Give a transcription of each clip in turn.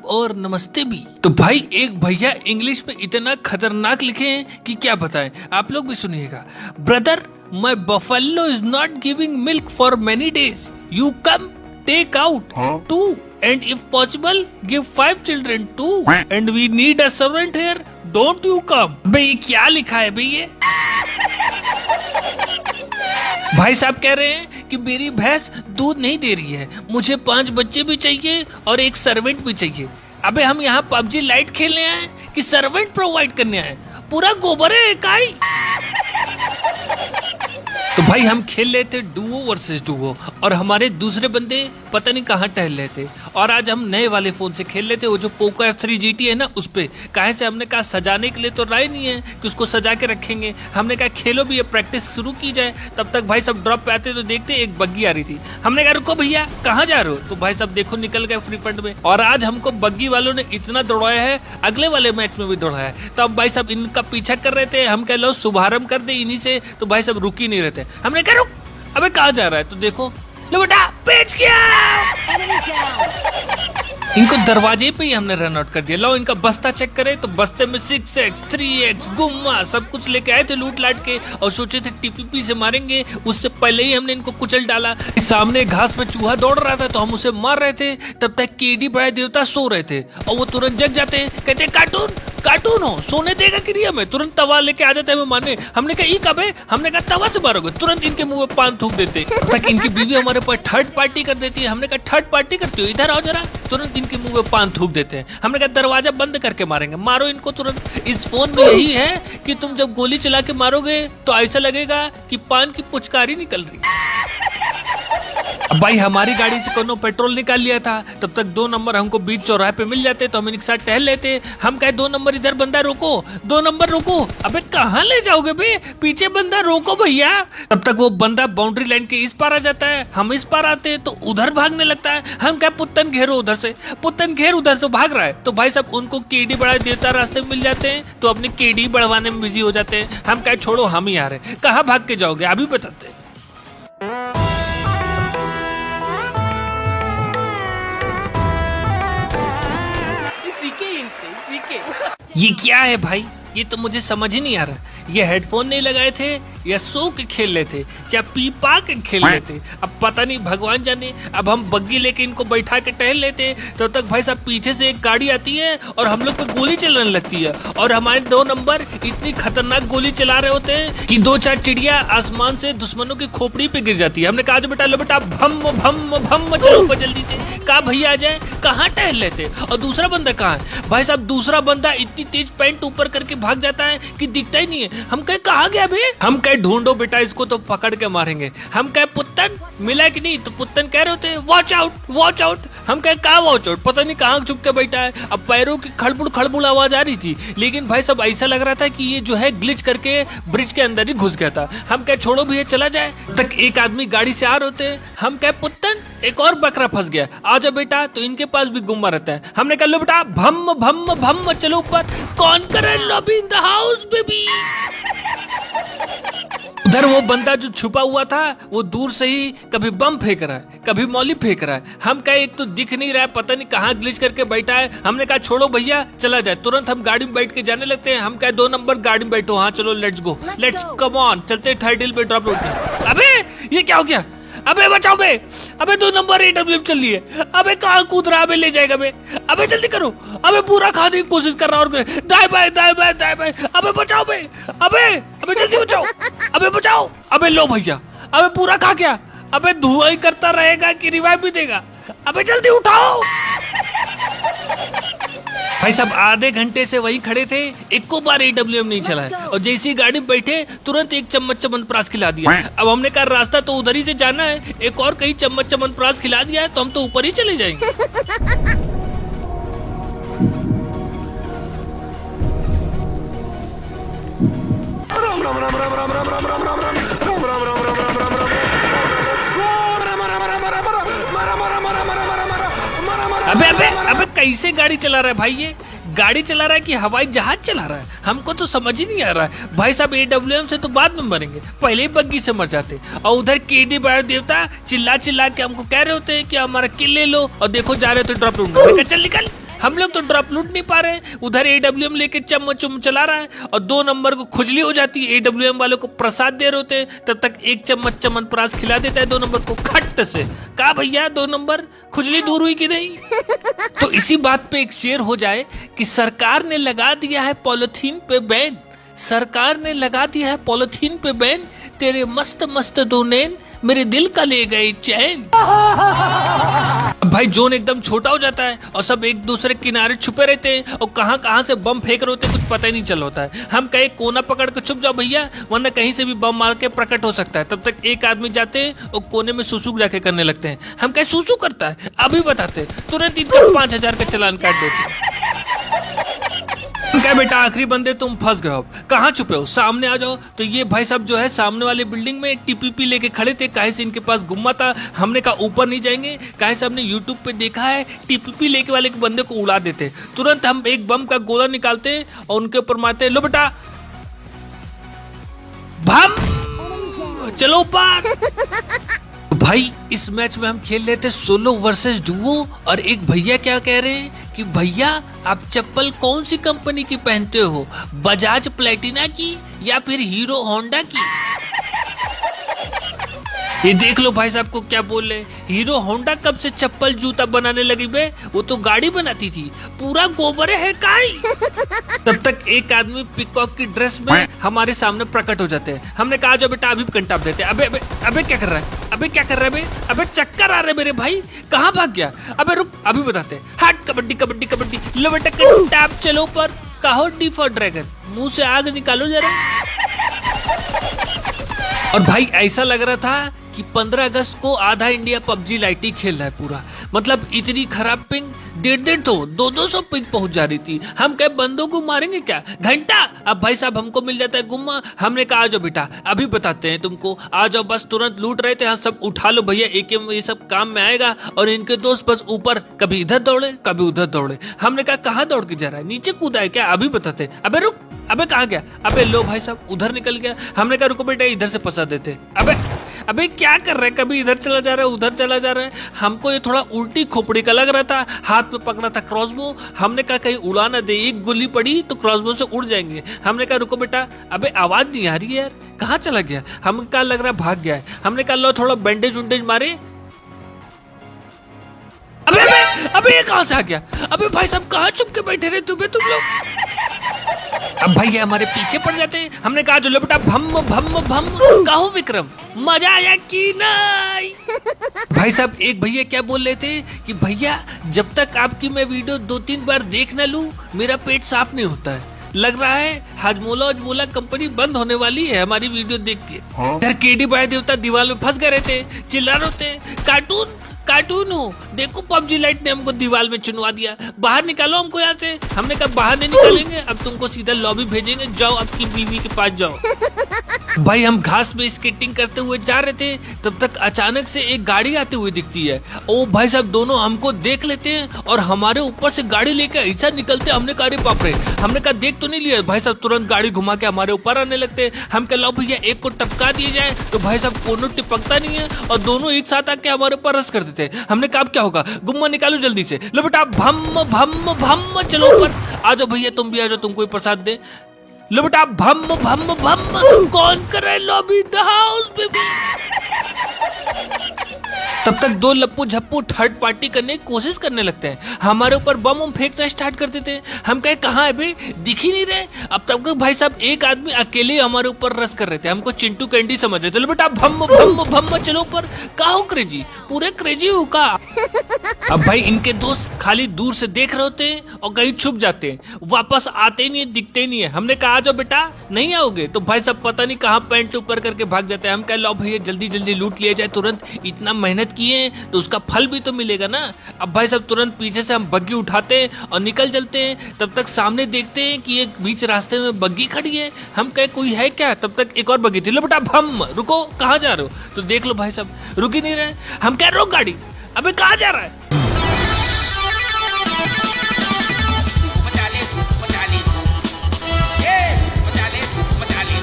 और नमस्ते भी। तो भाई एक भैया इंग्लिश में इतना खतरनाक लिखे हैं कि क्या बताएं, आप लोग भी सुनिएगा। Brother, my buffalo is not giving milk for many days, you come take out 2 and if possible give 5 children too and we need a servant here, don't you come। बे ये क्या लिखा है भैया? भाई साहब कह रहे हैं कि मेरी भैंस दूध नहीं दे रही है, मुझे 5 बच्चे भी चाहिए और एक सर्वेंट भी चाहिए। अबे हम यहाँ पबजी लाइट खेलने आए कि सर्वेंट प्रोवाइड करने आए? पूरा गोबर है काई। तो भाई हम खेल रहे थे डुओ वर्सेस डुओ और हमारे दूसरे बंदे पता नहीं कहाँ टहल रहे थे। और आज हम नए वाले फोन से खेल रहे थे, वो जो पोको F3 GT है ना, उस पे। काहे से हमने कहा सजाने के लिए तो राय नहीं है कि उसको सजा के रखेंगे, हमने कहा खेलो भी, ये प्रैक्टिस शुरू की जाए। तब तक भाई सब ड्रॉप पे आते तो देखते एक बग्गी आ रही थी। हमने कहा रुको भैया कहाँ जा रहे हो? तो भाई सब देखो निकल गए फ्री फंड में। और आज हमको बग्गी वालों ने इतना दौड़ाया है, अगले वाले मैच में भी दौड़ाया है। तो अब भाई सब इनका पीछा कर रहे थे, हम कह लो शुभारंभ कर दे इन्हीं से। तो भाई सब रुक ही नहीं रहते। हमने कहा रुक, अबे कहाँ जा रहा है? तो देखो लो बेटा पेच किया, इनको दरवाजे पे ही हमने रन आउट कर दिया। लो इनका बस्ता चेक करे तो बस्ते में 6x 3x गुम्मा सब कुछ लेके आए थे लूट लाट के, और सोचे थे टीपीपी से मारेंगे, उससे पहले ही हमने इनको कुचल डाला। सामने घास पे चूहा दौड़ रहा था तो हम उसे मार रहे थे, तब तक केडी बड़ा देवता सो रहे थे और वो तुरंत जग जाते, कहते कार्टून कार्टून हो, सोने देगा कि नहीं हमें? तुरंत तवा लेके आ जाते हैं मारने। हमने कहा ई कबे? हमने कहा तवा से मारोगे? तुरंत इनके मुंह में पान थूक देते। तक इनकी बीवी हमारे ऊपर थर्ड पार्टी कर देती है। हमने कहा थर्ड पार्टी करती हो, इधर आओ जरा। तुरंत इनके मुंह में पान थूक देते हैं। हमने कहा दरवाजा बंद करके मारेंगे, मारो इनको तुरंत। इस फोन में यही है कि तुम जब गोली चला के मारोगे तो ऐसा लगेगा कि पान की पुचकारी निकल रही है। अब भाई हमारी गाड़ी से कोनो पेट्रोल निकाल लिया था, तब तक 2 नंबर हमको बीच चौराहे पे मिल जाते तो हम इनके साथ टहल लेते। हम कहे 2 नंबर इधर बंदा रोको, 2 नंबर रोको। अबे कहाँ ले जाओगे बे? पीछे बंदा रोको भैया। तब तक वो बंदा बाउंड्री लाइन के इस पार आ जाता है, हम इस पार आते हैं तो उधर भागने लगता है। हम कहे पुत्तन घेरो उधर से, पुत्तन घेर उधर से, भाग रहा है। तो भाई साहब उनको केडी बढ़ा देता रास्ते में मिल जाते हैं तो अपनी केडी बढ़वाने में बिजी हो जाते हैं। हम कहे छोड़ो हम ही आ रहे, कहाँ भाग के जाओगे अभी बताते हैं। ये क्या है भाई? ये तो मुझे समझ ही नहीं आ रहा। ये हेडफोन नहीं लगाए थे या सो के खेल रहे थे, क्या पी पा के खेल रहे थे? अब पता नहीं, भगवान जाने। अब हम बग्गी लेके इनको बैठा के टहल लेते, तब तक भाई साहब पीछे से एक गाड़ी आती है और हम लोग पे गोली चलाने लगती है। और हमारे 2 नंबर इतनी खतरनाक गोली चला रहे होते हैं कि 2-4 चिड़िया आसमान से दुश्मनों की खोपड़ी पे गिर जाती है। हमने कहा बेटा लो बेटा भम भम भम चलो ऊपर जल्दी से। कहा भैया आ जाए, कहाँ टहल लेते? और दूसरा बंदा कहाँ है? भाई साहब दूसरा बंदा इतनी तेज पैंट ऊपर करके भाग जाता है कि दिखता ही नहीं है। हम कहे कहाँ गया बे? हम कहे ढूंढो बेटा इसको तो पकड़ के मारेंगे। हम कहे पुत्तन मिला कि नहीं? तो पुत्तन कह रहे होते वॉच आउट वॉच आउट। हम कहे कहाँ वॉच आउट? पता नहीं कहाँ छुप के बैठा है। अब पैरों की खड़बुड़ खड़बुड़ आवाज आ रही थी, लेकिन भाई सब ऐसा लग रहा था कि ये जो है ग्लिच करके ब्रिज के अंदर ही घुस गया था। हम कहे छोड़ो भैया चला जाए। तक एक आदमी गाड़ी से आ रहे होते, हम कहे पुत्तन एक और बकरा फंस गया, आ जाओ बेटा। तो इनके पास भी गुम्मा रहता है। हमने कहा लो बेटा भम भम भम चलो ऊपर। कौन करे lobby in the house baby. उधर वो बंदा जो छुपा हुआ था वो दूर से ही कभी बम फेंक रहा है, कभी मौली फेंक रहा है। हम कहे एक तो दिख नहीं रहा है, पता नहीं कहाँ ग्लिच करके बैठा है। हमने कहा छोड़ो भैया चला जाए। तुरंत हम गाड़ी में बैठ के जाने लगते हैं। हम कहे 2 नंबर गाड़ी में बैठो, हाँ चलो let's go, let's come on, चलते थर्ड हिल पे ड्रॉप रोड। अबे ये क्या हो गया? अबे बचाओ बे, अबे 2 नंबर AWM चल रही है। अबे कहाँ कूद रहा है? अबे ले जाएगा बे, अबे जल्दी करो। अबे पूरा खाने की कोशिश कर रहा और दाएं बाएं दाएं बाएं दाएं बाएं। अबे बचाओ बे, अबे अबे जल्दी बचाओ, अबे बचाओ। अबे लो भैया, अबे पूरा खा गया। अबे धुआं ही करता रहेगा कि रिवाइव भी देगा? अबे जल्दी उठाओ। भाई साहब आधे घंटे से वही खड़े थे, एको बार AWM नहीं चला है। और जैसी गाड़ी में बैठे तुरंत एक चम्मच च्यवनप्राश खिला दिया। अब हमने कहा रास्ता तो उधर ही से जाना है, एक और कहीं चम्मच च्यवनप्राश खिला दिया है तो हम तो ऊपर ही चले जाएंगे। अबे अबे अबे कैसे गाड़ी चला रहा है भाई? ये गाड़ी चला रहा है कि हवाई जहाज चला रहा है? हमको तो समझ ही नहीं आ रहा है। भाई साहब AWM से तो बाद में मरेंगे, पहले ही बग्गी से मर जाते। और उधर केडी बड़ा देवता चिल्ला चिल्ला के हमको कह रहे होते हैं कि हमारा किल ले लो, और देखो जा रहे थे ड्रॉप रूम में। चल निकल हम लोग तो ड्रॉप लूट नहीं पा रहे, उधर AWM लेके चम्मच चला रहा है और 2 नंबर को खुजली हो जाती है। AWM वालों को प्रसाद दे रहे होते हैं, तब तक 1 चम्मच च्यवनप्राश खिला देता है 2 नंबर को खट्ट से। कहा भैया 2 नंबर खुजली दूर हुई कि नहीं? तो इसी बात पे एक शेर हो जाए कि सरकार ने लगा दिया है पॉलिथीन पे बैन, सरकार ने लगा दिया है पॉलिथीन पे बैन, तेरे मस्त मस्त 2 नैन मेरे दिल का ले गए चैन। भाई जोन एकदम छोटा हो जाता है और सब एक दूसरे किनारे छुपे रहते हैं और कहां से बम फेंक रहे होते हैं कुछ पता ही नहीं चल होता है। हम कहीं कोना पकड़ के छुप जाओ भैया, वरना कहीं से भी बम मार के प्रकट हो सकता है। तब तक एक आदमी जाते हैं और कोने में सुसु जाके करने लगते हैं। हम कहीं सुसु करता है अभी बताते, तुरंत इनका 5000 का चालान काट देते हैं। क्या बेटा आखिरी बंदे तुम फंस गए हो, कहाँ छुपे हो, सामने आ जाओ। तो ये भाई साहब जो है सामने वाले बिल्डिंग में TPP लेके खड़े थे, काहे से इनके पास गुम्मा था। हमने कहा ऊपर नहीं जाएंगे, काहे से हमने YouTube पे देखा है TPP लेके वाले के बंदे को उड़ा देते। तुरंत हम एक बम का गोला निकालते और उनके ऊपर मारते, लो बेटा भम चलो ऊपर। भाई इस मैच में हम खेल रहे थे सोलो वर्सेस डुओ और एक भैया क्या कह रहे हैं कि भैया आप चप्पल कौन सी कंपनी की पहनते हो, बजाज प्लेटिना की या फिर हीरो होंडा की? ये देख लो भाई साहब को क्या बोल रहे, हीरो होंडा कब से चप्पल जूता बनाने लगी बे, वो तो गाड़ी बनाती थी, पूरा गोबर है काई। तब तक एक आदमी पिकॉक की ड्रेस में हमारे सामने प्रकट हो जाते हैं। हमने कहा जो बेटा अभी कंटाप देते हैं। अबे अबे अबे क्या कर रहा है, अबे क्या कर रहा है बे, अबे चक्कर आ रहे मेरे भाई, कहाँ भाग गया, अबे रुक अभी बताते हैं। हट कबड्डी कबड्डी कबड्डी, लो बेटा कंटाप चलो ऊपर। कहो डी फॉर ड्रैगन, मुंह से आग निकालो जरा। और भाई ऐसा लग रहा था कि 15 अगस्त को आधा इंडिया PUBG लाइट ही खेल रहा है पूरा, मतलब इतनी खराब पिंग 1.5 तो 200 पिंग पहुंच जा रही थी। हम क्या बंदों को मारेंगे क्या घंटा, अब भाई साहब हमको मिल जाता है गुम्मा। हमने कहा आ जाओ बेटा अभी बताते हैं तुमको, आ जाओ बस तुरंत लूट रहे थे, हाँ सब उठा लो भैया, AK ये सब काम में आएगा। और इनके दोस्त बस ऊपर कभी इधर दौड़े कभी उधर दौड़े। हमने कहा कहाँ दौड़ के जा रहा है, नीचे कूदा है क्या, अभी बताते। अबे रुक, अबे कहाँ गया, अबे लो भाई साहब उधर निकल गया। हमने कहा रुको बेटा इधर से फंसा देते। अबे अबे क्या कर रहा है, कभी इधर चला जा रहा है उधर चला जा रहा है। हमको ये थोड़ा उल्टी खोपड़ी का लग रहा था, हाथ में पकड़ा था क्रॉसबो। हमने कहा कहीं उड़ा ना दे, एक गोली पड़ी तो क्रॉसबो से उड़ जाएंगे। हमने कहा रुको बेटा, अबे आवाज नहीं आ रही है यार, कहाँ चला गया। हमें कहा लग रहा है भाग गया है। हमने कहा लो थोड़ा बैंडेज उंडेज मारे। अबे अबे अबे ये कहाँ से आ गया, अबे भाई साहब कहाँ छुप के बैठे रहे तुम लोग। अब भाई ये हमारे पीछे पड़ जाते हैं। हमने कहा जो बेटा भम भम भम, कहो विक्रम मजा आया कि नहीं। भाई साहब एक भैया क्या बोल रहे थे कि भैया जब तक आपकी मैं वीडियो 2-3 बार देख ना लूं मेरा पेट साफ नहीं होता है। लग रहा है हाजमोला कंपनी बंद होने वाली है हमारी वीडियो देख के। इधर केडी बड़े देवता दीवार में फंस गए थे, चिल्ला रहे थे कार्टून हो, देखो PUBG लाइट ने हमको दीवार में चुनवा दिया, बाहर निकालो हमको यहाँ से। हमने कहा बाहर नहीं निकालेंगे, अब तुमको सीधा लॉबी भेजेंगे, जाओ आपकी बीवी के पास जाओ। भाई हम घास में स्केटिंग करते हुए जा रहे थे, तब तक अचानक से एक गाड़ी आते हुए दिखती है। ओ भाई साहब दोनों हमको देख लेते हैं और हमारे ऊपर से गाड़ी लेकर ऐसा निकलते। हमने कहा अरे बाप रे, हमने कहा देख तो नहीं लिया। भाई साहब तुरंत गाड़ी घुमा के हमारे ऊपर आने लगते। हम कह लो भैया एक को टपका दिया जाए, तो भाई साहब कोनो टिपकता नहीं है और दोनों एक साथ आके हमारे ऊपर रस कर देते। हमने कहा अब क्या होगा, गुम्मा निकालो जल्दी से, लो बेटा भम भम भम चलो ऊपर। आ जाओ भैया तुम भी आ जाओ, तुमको प्रसाद दे। लो बेटा भम भम भम, कौन कर रहा है लॉबी द हाउस बेबी। तब तक 2 लप्पू झप्पू थर्ड पार्टी करने की कोशिश करने लगते हैं, हमारे ऊपर बम फेंकना स्टार्ट कर देते हैं। हम कहे कहाँ है बे, दिख ही नहीं रहे। अब तब तक भाई साहब एक आदमी अकेले हमारे ऊपर रस कर रहे थे, हमको चिंटू कैंडी समझ रहे थे। लो बेटा भम भम भम चलो ऊपर। का हो क्रेजी, पूरे क्रेजी हो का। अब भाई इनके दोस्त खाली दूर से देख रहे होते हैं और कहीं छुप जाते हैं, वापस आते ही नहीं है, दिखते ही नहीं है। हमने कहा जो बेटा नहीं आओगे, तो भाई साहब पता नहीं कहाँ पैंट ऊपर करके भाग जाते हैं। हम कह लो भैया जल्दी जल्दी लूट लिया जाए, तुरंत इतना मेहनत किए तो उसका फल भी तो मिलेगा ना। अब भाई साहब तुरंत पीछे से हम बग्गी उठाते हैं और निकल चलते हैं। तब तक सामने देखते हैं कि एक बीच रास्ते में बग्गी खड़ी है। हम कहे कोई है क्या, तब तक एक और बग्गी थी। लो बेटा भम, रुको कहाँ जा रहे हो, तो देख लो भाई साहब रुक ही नहीं रहे। हम कह रोक गाड़ी, अबे कहाँ जा रहा है।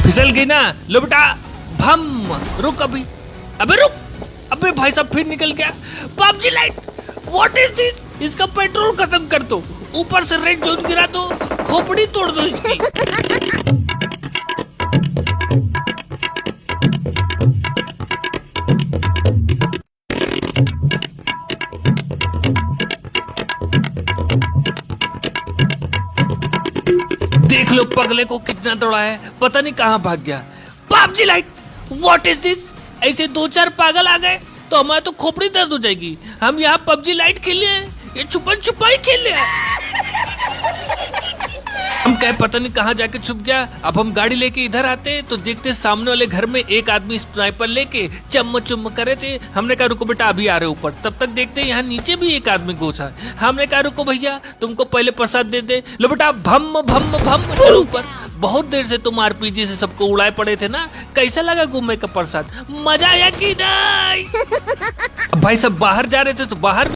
फिसल गई ना, लो बेटा भम, रुक अभी, अबे रुक, अबे भाई साहब फिर निकल गया। PUBG light, what is this, इसका पेट्रोल खत्म कर दो। ऊपर से रेड जोन गिरा दो, खोपड़ी तोड़ दो इसकी। देख लो पगले को कितना दौड़ा है, पता नहीं कहाँ भाग गया। PUBG light, what is this? ऐसे 2-4 पागल आ गए तो हमारी तो खोपड़ी दर्द हो जाएगी। हम यहाँ पबजी लाइट खेले हैं, ये छुपन छुपाई खेल रहे हैं। हम कहे पता नहीं कहाँ जाके छुप गया। अब हम गाड़ी लेके इधर आते तो देखते सामने वाले घर में एक आदमी स्नाइपर लेके चम्म चुम्म करे थे। हमने कहा रुको बेटा अभी आ रहे ऊपर। तब तक देखते यहाँ नीचे भी एक आदमी घुसा। हमने कहा रुको भैया तुमको पहले प्रसाद दे दे। लो बेटा भम भम भम चलो ऊपर। बहुत देर से तुम आरपीजी से सबको उड़ाए पड़े थे ना, कैसा लगा गुम्मे का प्रसाद? मजा आया कि नहीं? भाई सब बाहर जा रहे थे तो बाहर